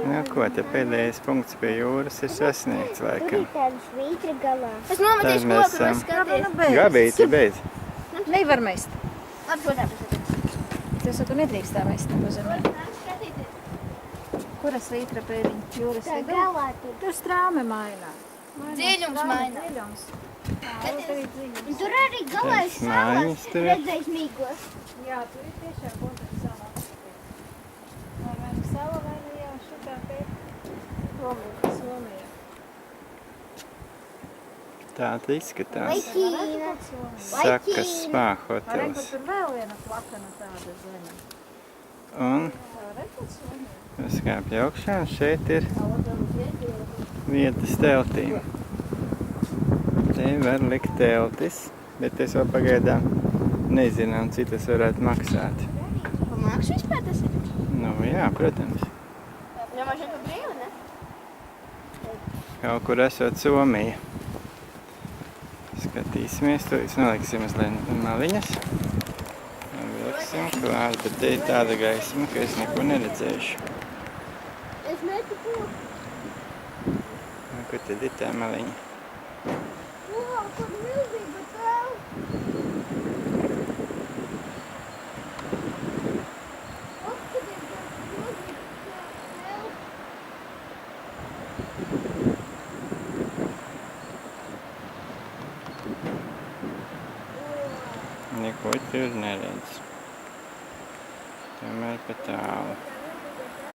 Nu, ko te pēdējais punkts pie jūras ir sasniegts, Tur laikam. ir tāda svītra galā. Es nometīšu Tad mēs koku, var skaties. Gabīti, beidz. Nevar mest. Labi, ko tā pasaka? Es saku, nedrīkst tā mest pa zemē. Skatīties. Kura svītra pēdiņa? Jūras Tā vidū? galā tur. Tur strāme mainā. Dziļums mainās. Dziļums. Un tur arī galā ir Tas mājas salas, tur ir. redzējis mīgos. Jā, tur ir tiešām būtībā sala. Vai nu sala, vai nu jau šitā te Somijā. Tā tā Vai izskatās. Ķīna. Sakas spā Redz, hotels. tur vēl viena plakana tāda zeme. Un Tā redzat Somijā? uzkāpj augšā, un šeit ir vietas teltīm. Te var likt teltis, bet es vēl pagaidām nezinām, cik tas varētu maksāt. Pa māksu vispār tas ir? Nu jā, protams. Jā, man šeit pa brīvu, ne? Kaut kur esot Somija. Skatīsimies, to noliksim mazliet maliņas. Un vilksim klāt, bet te ir tāda gaisma, ka es neko neredzēšu. Es metu koku. Un kur tad ir tā maliņa? Wow, kur milzīga telpa. Apskaties, kāda milzīga telpa. Neko tur neredz. Tomēr pa tālu.